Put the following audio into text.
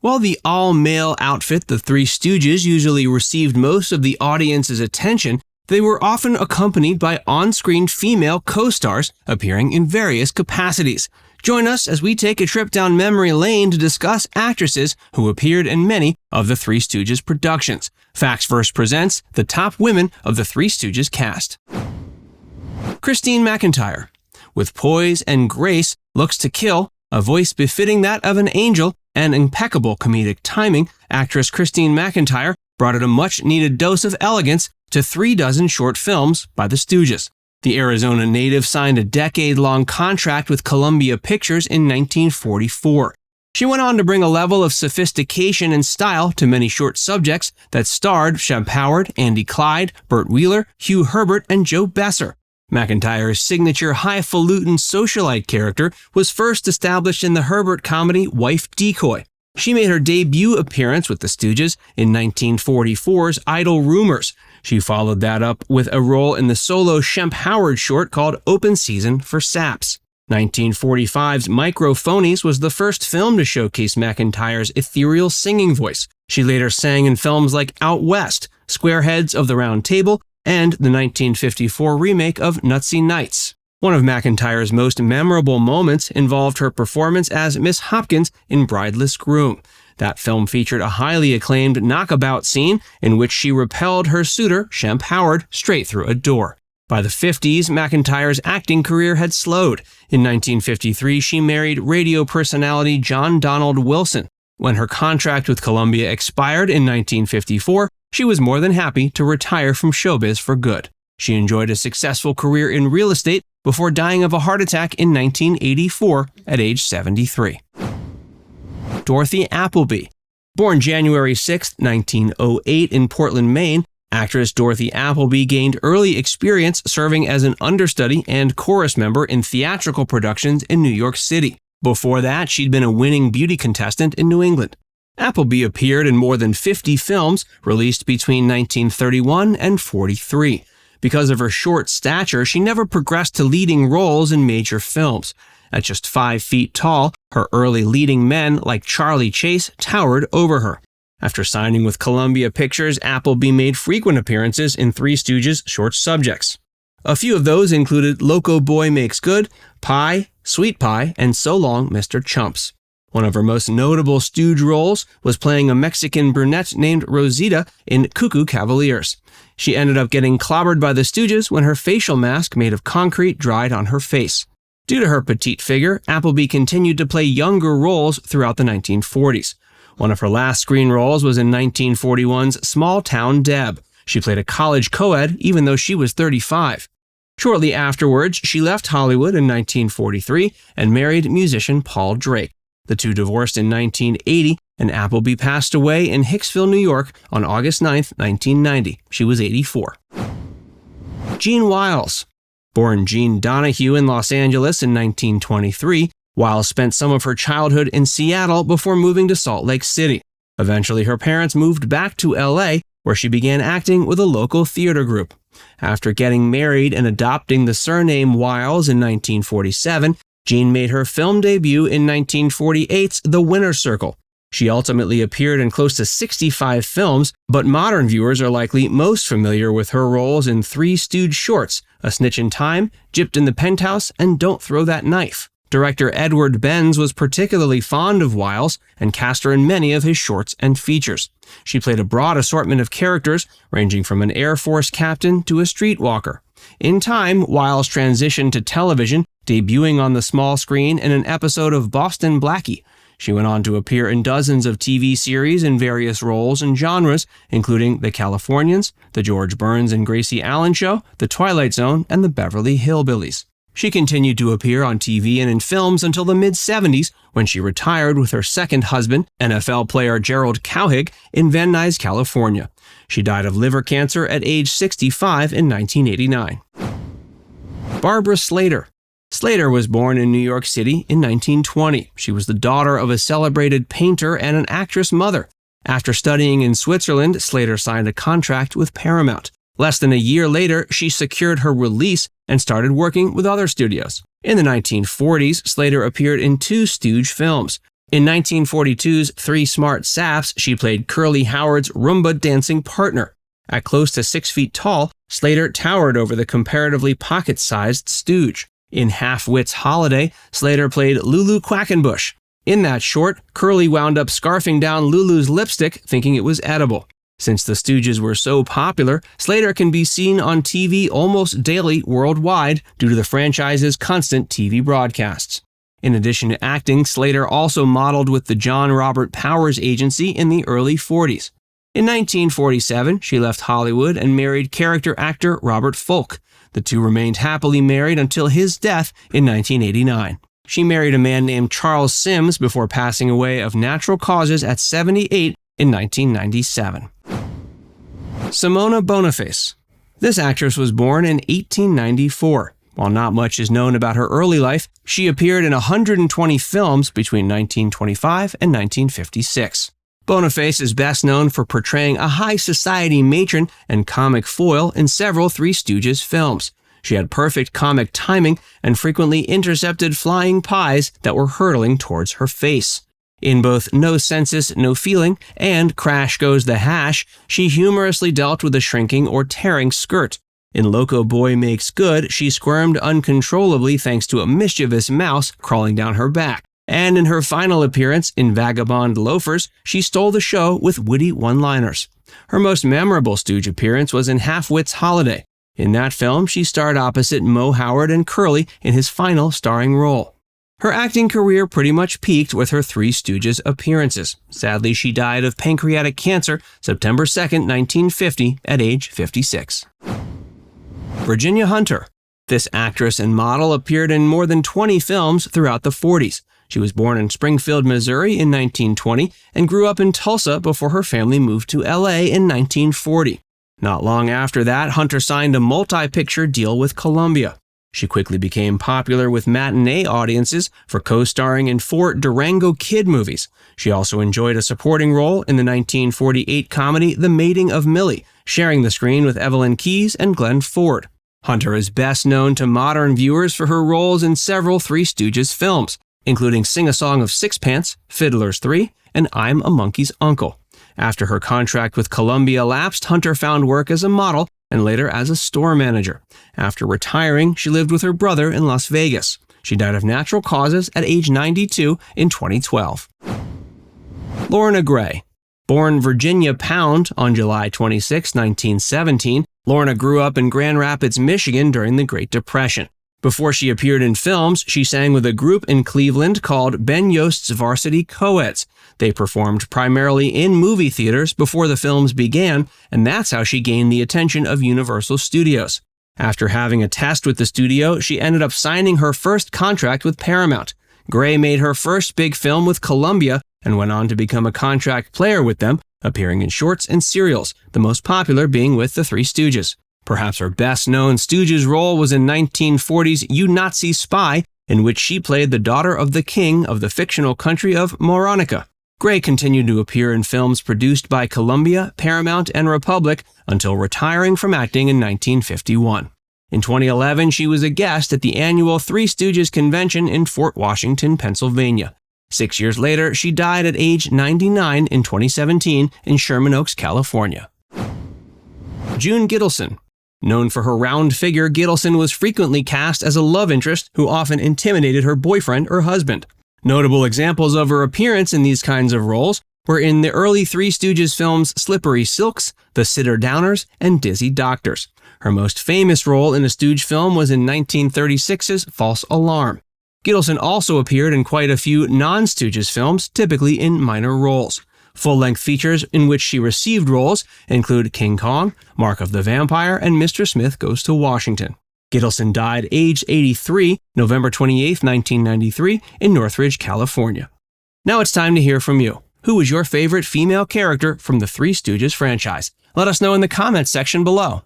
While the all-male outfit, the Three Stooges, usually received most of the audience's attention, they were often accompanied by on-screen female co-stars appearing in various capacities. Join us as we take a trip down memory lane to discuss actresses who appeared in many of the Three Stooges productions. Facts First presents the top women of the Three Stooges cast. Christine McIntyre. With poise and grace, looks to kill, a voice befitting that of an angel, and impeccable comedic timing, actress Christine McIntyre brought a much-needed dose of elegance to 36 short films by the Stooges. The Arizona native signed a decade-long contract with Columbia Pictures in 1944. She went on to bring a level of sophistication and style to many short subjects that starred Shemp Howard, Andy Clyde, Burt Wheeler, Hugh Herbert, and Joe Besser. McIntyre's signature highfalutin socialite character was first established in the Herbert comedy Wife Decoy. She made her debut appearance with the Stooges in 1944's Idle Rumors. She followed that up with a role in the solo Shemp Howard short called Open Season for Saps. 1945's Microphonies was the first film to showcase McIntyre's ethereal singing voice. She later sang in films like Out West, Squareheads of the Round Table, and the 1954 remake of Nutsy Nights. One of McIntyre's most memorable moments involved her performance as Miss Hopkins in Brideless Groom. That film featured a highly acclaimed knockabout scene in which she repelled her suitor, Shemp Howard, straight through a door. By the 50s, McIntyre's acting career had slowed. In 1953, she married radio personality John Donald Wilson. When her contract with Columbia expired in 1954, she was more than happy to retire from showbiz for good. She enjoyed a successful career in real estate before dying of a heart attack in 1984 at age 73. Dorothy Appleby. Born January 6, 1908 in Portland, Maine, actress Dorothy Appleby gained early experience serving as an understudy and chorus member in theatrical productions in New York City. Before that, she'd been a winning beauty contestant in New England. Appleby appeared in more than 50 films released between 1931 and 43. Because of her short stature, she never progressed to leading roles in major films. At just 5 feet tall, her early leading men like Charlie Chase towered over her. After signing with Columbia Pictures, Appleby made frequent appearances in Three Stooges short subjects. A few of those included Loco Boy Makes Good, Pie, Sweet Pie, and So Long, Mr. Chumps. One of her most notable Stooge roles was playing a Mexican brunette named Rosita in Cuckoo Cavaliers. She ended up getting clobbered by the Stooges when her facial mask made of concrete dried on her face. Due to her petite figure, Appleby continued to play younger roles throughout the 1940s. One of her last screen roles was in 1941's Small Town Deb. She played a college co-ed even though she was 35. Shortly afterwards, she left Hollywood in 1943 and married musician Paul Drake. The two divorced in 1980, and Appleby passed away in Hicksville, New York on August 9, 1990. She was 84. Jean Wiles. Born Jean Donahue in Los Angeles in 1923, Wiles spent some of her childhood in Seattle before moving to Salt Lake City. Eventually, her parents moved back to LA, where she began acting with a local theater group. After getting married and adopting the surname Wiles in 1947, Jean made her film debut in 1948's The Winner's Circle. She ultimately appeared in close to 65 films, but modern viewers are likely most familiar with her roles in Three Stooge shorts, A Snitch in Time, Gypped in the Penthouse, and Don't Throw That Knife. Director Edward Benz was particularly fond of Wiles and cast her in many of his shorts and features. She played a broad assortment of characters, ranging from an Air Force captain to a streetwalker. In time, Wiles transitioned to television, debuting on the small screen in an episode of Boston Blackie. She went on to appear in dozens of TV series in various roles and genres, including The Californians, The George Burns and Gracie Allen Show, The Twilight Zone, and The Beverly Hillbillies. She continued to appear on TV and in films until the mid-70s, when she retired with her second husband, NFL player Gerald Cowhig, in Van Nuys, California. She died of liver cancer at age 65 in 1989. Barbara Slater. Slater was born in New York City in 1920. She was the daughter of a celebrated painter and an actress mother. After studying in Switzerland, Slater signed a contract with Paramount. Less than a year later, she secured her release and started working with other studios. In the 1940s, Slater appeared in 2 Stooge films. In 1942's Three Smart Saps, she played Curly Howard's Roomba dancing partner. At close to 6 feet tall, Slater towered over the comparatively pocket-sized Stooge. In Half-Wit's Holiday, Slater played Lulu Quackenbush. In that short, Curly wound up scarfing down Lulu's lipstick, thinking it was edible. Since the Stooges were so popular, Slater can be seen on TV almost daily worldwide due to the franchise's constant TV broadcasts. In addition to acting, Slater also modeled with the John Robert Powers Agency in the early 40s. In 1947, she left Hollywood and married character actor Robert Folk. The two remained happily married until his death in 1989. She married a man named Charles Sims before passing away of natural causes at 78 in 1997. Symona Boniface. This actress was born in 1894. While not much is known about her early life, she appeared in 120 films between 1925 and 1956. Boniface is best known for portraying a high society matron and comic foil in several Three Stooges films. She had perfect comic timing and frequently intercepted flying pies that were hurtling towards her face. In both No Census, No Feeling and Crash Goes the Hash, she humorously dealt with a shrinking or tearing skirt. In Loco Boy Makes Good, she squirmed uncontrollably thanks to a mischievous mouse crawling down her back. And in her final appearance in Vagabond Loafers, she stole the show with witty one-liners. Her most memorable Stooge appearance was in Half-Wit's Holiday. In that film, she starred opposite Mo Howard and Curly in his final starring role. Her acting career pretty much peaked with her Three Stooges appearances. Sadly, she died of pancreatic cancer September 2, 1950, at age 56. Virginia Hunter. This actress and model appeared in more than 20 films throughout the 40s. She was born in Springfield, Missouri in 1920 and grew up in Tulsa before her family moved to LA in 1940. Not long after that, Hunter signed a multi-picture deal with Columbia. She quickly became popular with matinee audiences for co-starring in 4 Durango Kid movies. She also enjoyed a supporting role in the 1948 comedy The Mating of Millie, sharing the screen with Evelyn Keyes and Glenn Ford. Hunter is best known to modern viewers for her roles in several Three Stooges films, including Sing a Song of Sixpence, Fiddler's 3, and I'm a Monkey's Uncle. After her contract with Columbia lapsed, Hunter found work as a model and later as a store manager. After retiring, she lived with her brother in Las Vegas. She died of natural causes at age 92 in 2012. Lorna Gray. Born Virginia Pound on July 26, 1917, Lorna grew up in Grand Rapids, Michigan during the Great Depression. Before she appeared in films, she sang with a group in Cleveland called Ben Yost's Varsity Coeds. They performed primarily in movie theaters before the films began, and that's how she gained the attention of Universal Studios. After having a test with the studio, she ended up signing her first contract with Paramount. Gray made her first big film with Columbia and went on to become a contract player with them, appearing in shorts and serials, the most popular being with the Three Stooges. Perhaps her best-known Stooges role was in 1940's You Nazi Spy, in which she played the daughter of the king of the fictional country of Moronica. Gray continued to appear in films produced by Columbia, Paramount, and Republic until retiring from acting in 1951. In 2011, she was a guest at the annual Three Stooges convention in Fort Washington, Pennsylvania. 6 years later, she died at age 99 in 2017 in Sherman Oaks, California. June Gittelson. Known for her round figure, Gittelson was frequently cast as a love interest who often intimidated her boyfriend or husband. Notable examples of her appearance in these kinds of roles were in the early Three Stooges films Slippery Silks, The Sitter Downers, and Dizzy Doctors. Her most famous role in a Stooge film was in 1936's False Alarm. Gittelson also appeared in quite a few non-Stooges films, typically in minor roles. Full-length features in which she received roles include King Kong, Mark of the Vampire, and Mr. Smith Goes to Washington. Gittelson died aged 83, November 28, 1993, in Northridge, California. Now it's time to hear from you. Who was your favorite female character from the Three Stooges franchise? Let us know in the comments section below.